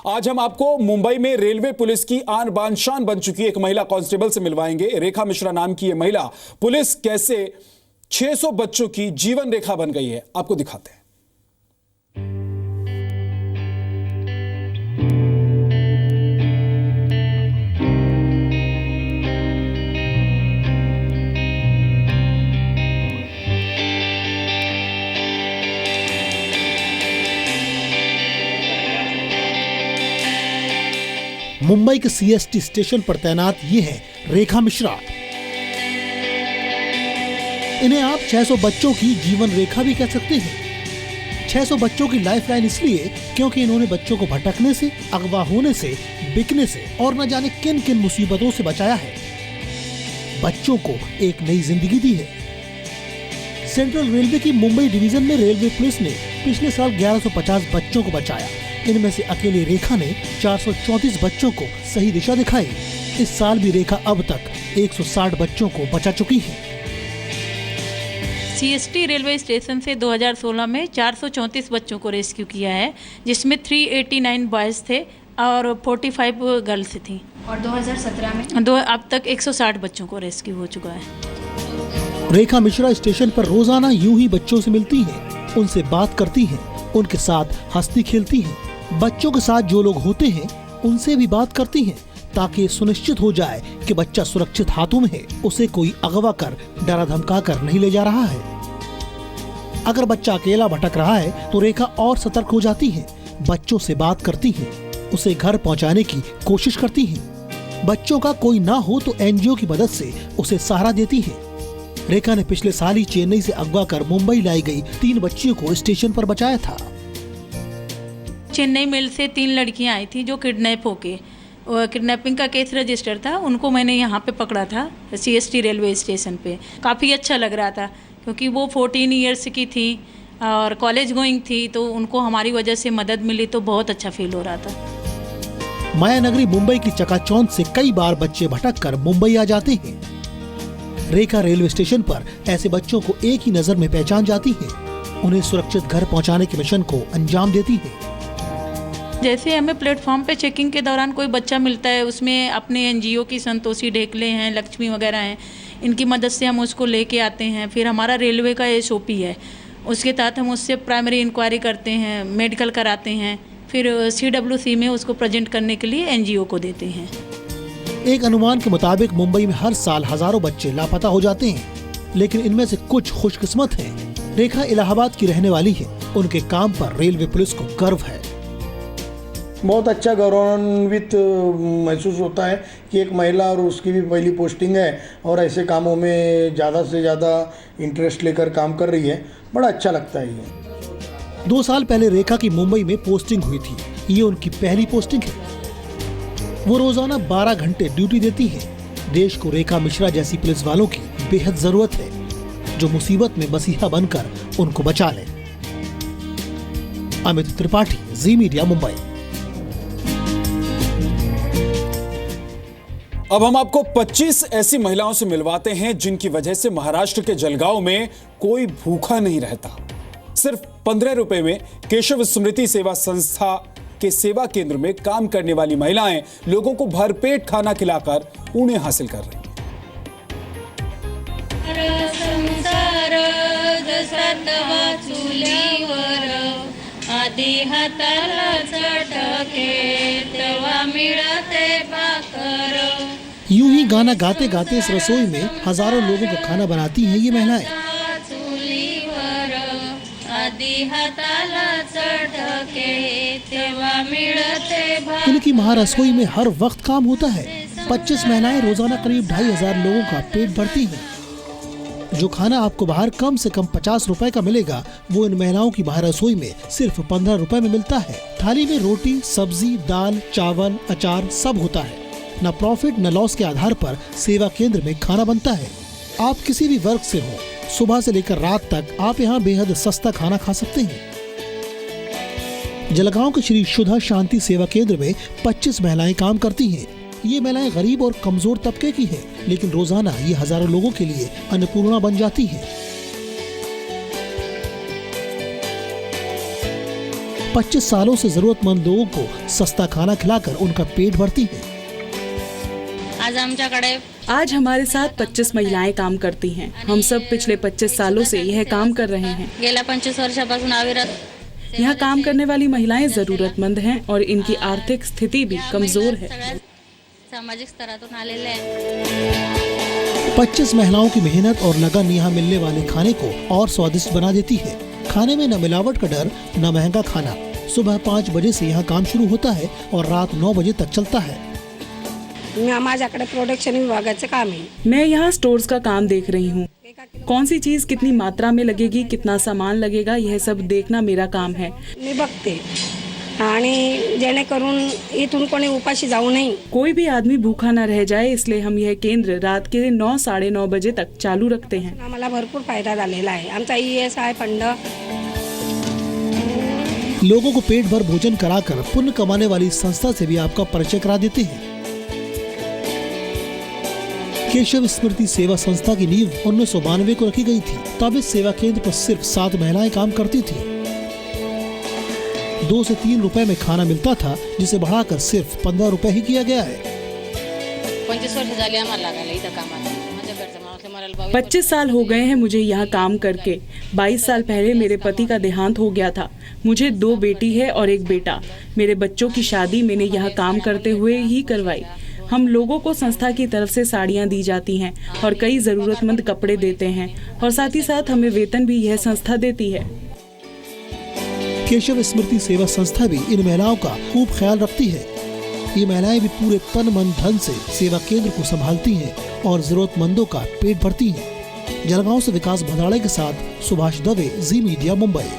आज हम आपको मुंबई में रेलवे पुलिस की आन बान शान बन चुकी एक महिला कांस्टेबल से मिलवाएंगे। रेखा मिश्रा नाम की ये महिला पुलिस कैसे 600 बच्चों की जीवन रेखा बन गई है, आपको दिखाते हैं। मुंबई के सीएसटी स्टेशन पर तैनात ये है रेखा मिश्रा। इन्हें आप 600 बच्चों की जीवन रेखा भी कह सकते हैं। 600 बच्चों की लाइफलाइन इसलिए क्योंकि इन्होंने बच्चों को भटकने से, अगवा होने से, बिकने से और न जाने किन किन मुसीबतों से बचाया है। बच्चों को एक नई जिंदगी दी है। सेंट्रल रेलवे की मुंबई डिवीजन में रेलवे पुलिस ने पिछले साल 1150 बच्चों को बचाया। इनमें से अकेली रेखा ने 434 बच्चों को सही दिशा दिखाई। इस साल भी रेखा अब तक 160 बच्चों को बचा चुकी है। सीएसटी रेलवे स्टेशन से 2016 में 434 बच्चों को रेस्क्यू किया है, जिसमें 389 बॉयज थे और 45 गर्ल्स थी। और 2017 में अब तक 160 बच्चों को रेस्क्यू हो चुका है। रेखा मिश्रा स्टेशन पर रोजाना यूं ही बच्चों से मिलती हैं, उनसे बात करती हैं, उनके साथ हंसती खेलती हैं। बच्चों के साथ जो लोग होते हैं उनसे भी बात करती हैं ताकि सुनिश्चित हो जाए कि बच्चा सुरक्षित हाथों में है, उसे कोई अगवा कर डरा धमका कर नहीं ले जा रहा है। अगर बच्चा अकेला भटक रहा है तो रेखा और सतर्क हो जाती है, बच्चों से बात करती है, उसे घर पहुंचाने की कोशिश करती है। बच्चों का कोई ना हो तो एनजीओ की मदद से उसे सहारा देती है। रेखा ने पिछले साल ही चेन्नई से अगवा कर मुंबई लाई गई 3 बच्चियों को स्टेशन पर बचाया था। चेन्नई मेल से 3 लड़कियां आई थी जो किडनैप होके, किडनैपिंग का केस रजिस्टर था, उनको मैंने यहाँ पे पकड़ा था सीएसटी रेलवे स्टेशन पे। काफ़ी अच्छा लग रहा था क्योंकि वो 14 ईयर्स की थी और कॉलेज गोइंग थी, तो उनको हमारी वजह से मदद मिली तो बहुत अच्छा फील हो रहा था। माया नगरी मुंबई की चकाचौंध से कई बार बच्चे भटक कर मुंबई आ जाते हैं। रेखा रेलवे स्टेशन पर ऐसे बच्चों को एक ही नजर में पहचान जाती है, उन्हें सुरक्षित घर पहुंचाने के मिशन को अंजाम देती है। जैसे हमें प्लेटफॉर्म पे चेकिंग के दौरान कोई बच्चा मिलता है, उसमें अपने एनजीओ की संतोषी ढेकले हैं, लक्ष्मी वगैरह हैं, इनकी मदद से हम उसको लेके आते हैं। फिर हमारा रेलवे का एसओपी है, उसके तहत हम उससे प्राइमरी इंक्वायरी करते हैं, मेडिकल कराते हैं, फिर CWC में उसको प्रेजेंट करने के लिए एनजीओ को देते हैं। एक अनुमान के मुताबिक मुंबई में हर साल हजारों बच्चे लापता हो जाते हैं, लेकिन इनमें से कुछ खुशकिस्मत हैं। रेखा इलाहाबाद की रहने वाली है, उनके काम पर रेलवे पुलिस को गर्व है। बहुत अच्छा गौरवान्वित महसूस होता है कि एक महिला और उसकी भी पहली पोस्टिंग है और ऐसे कामों में ज़्यादा से ज़्यादा इंटरेस्ट लेकर काम कर रही है। बड़ा अच्छा लगता है ये। 2 साल पहले रेखा की मुंबई में पोस्टिंग हुई थी, ये उनकी पहली पोस्टिंग है। वो रोजाना 12 घंटे ड्यूटी देती है। देश को रेखा मिश्रा जैसी पुलिस वालों की बेहद जरूरत है, जो मुसीबत में मसीहा बनकर उनको बचा ले। अमित त्रिपाठी, जी मीडिया, मुंबई। अब हम आपको 25 ऐसी महिलाओं से मिलवाते हैं जिनकी वजह से महाराष्ट्र के जलगांव में कोई भूखा नहीं रहता। सिर्फ 15 रुपए में केशव स्मृति सेवा संस्था के सेवा केंद्र में काम करने वाली महिलाएं लोगों को भरपेट खाना खिलाकर पुण्य हासिल कर रही हैं। यूं ही गाना गाते गाते इस रसोई में हजारों लोगों का खाना बनाती हैं ये महिलाएं। इनकी महारसोई में हर वक्त काम होता है। 25 महिलाएं रोजाना करीब 2500 लोगों का पेट भरती हैं। जो खाना आपको बाहर कम से कम 50 रुपए का मिलेगा, वो इन महिलाओं की महारसोई में सिर्फ 15 रुपए में मिलता है। थाली में रोटी, सब्जी, दाल, चावल, अचार सब होता है। न प्रॉफिट न लॉस के आधार पर सेवा केंद्र में खाना बनता है। आप किसी भी वर्ग से हो, सुबह से लेकर रात तक आप यहाँ बेहद सस्ता खाना खा सकते हैं। जलगांव के श्री शुद्धा शांति सेवा केंद्र में 25 महिलाएं काम करती हैं। ये महिलाएं गरीब और कमजोर तबके की हैं, लेकिन रोजाना ये हजारों लोगों के लिए अन्नपूर्णा बन जाती है। 25 सालों से जरूरतमंद लोगों को सस्ता खाना खिलाकर उनका पेट भरती है। आज हमारे साथ 25 महिलाएं काम करती हैं। हम सब पिछले 25 सालों से यह काम कर रहे हैं। गेल्या 25 वर्षापासून यहाँ काम करने वाली महिलाएं जरूरतमंद हैं और इनकी आर्थिक स्थिति भी कमजोर है। सामाजिक स्तरातून आलेले आहे। 25 महिलाओं की मेहनत और लगन यहाँ मिलने वाले खाने को और स्वादिष्ट बना देती है। खाने में न मिलावट का डर, न महंगा खाना। सुबह 5 बजे से यहाँ काम शुरू होता है और रात 9 बजे तक चलता है। माझ्याकडे प्रोडक्शन विभागाचे काम आहे। मैं यहाँ स्टोर्स का काम देख रही हूँ। कौन सी चीज कितनी मात्रा में लगेगी, कितना सामान लगेगा, यह सब देखना मेरा काम है। मी बघते आणि जेणेकरून इथून कोणी उपाशी जाऊ नये। कोई भी आदमी भूखा न रह जाए, इसलिए हम यह केंद्र रात के 9 साढ़े 9 बजे तक चालू रखते हैं। आम्हाला भरपूर फायदा झालेला आहे। आमचा ESI फंड लोगों को पेट भर भोजन कराकर पुण्य कमाने वाली संस्था से भी आपका परिचय करा देते हैं। केशव स्मृति सेवा संस्था की नींव 1992 को रखी गई थी। तब इस सेवा केंद्र पर सिर्फ 7 महिलाएं काम करती थी। 2 से 3 रुपए में खाना मिलता था, जिसे बढ़ाकर सिर्फ 15 रुपए ही किया गया है। 25 वर्ष झाली आम्हाला लागायला इथं कामाला। माझ्या घरचं माणूस मरायला पाहिजे। 25 साल हो गए हैं मुझे यहाँ काम करके। 22 साल पहले मेरे पति का देहांत हो गया था। मुझे 2 बेटी है और 1 बेटा। मेरे बच्चों की शादी मैंने यहाँ काम करते हुए ही करवाई। हम लोगों को संस्था की तरफ से साड़ियाँ दी जाती हैं और कई जरूरतमंद कपड़े देते हैं और साथ ही साथ हमें वेतन भी यह संस्था देती है। केशव स्मृति सेवा संस्था भी इन महिलाओं का खूब ख्याल रखती है। ये महिलाएं भी पूरे तन मन धन से सेवा केंद्र को संभालती हैं और जरूरतमंदों का पेट भरती हैं। जलगांव से विकास भदाड़े के साथ सुभाष दवे, जी मीडिया, मुंबई।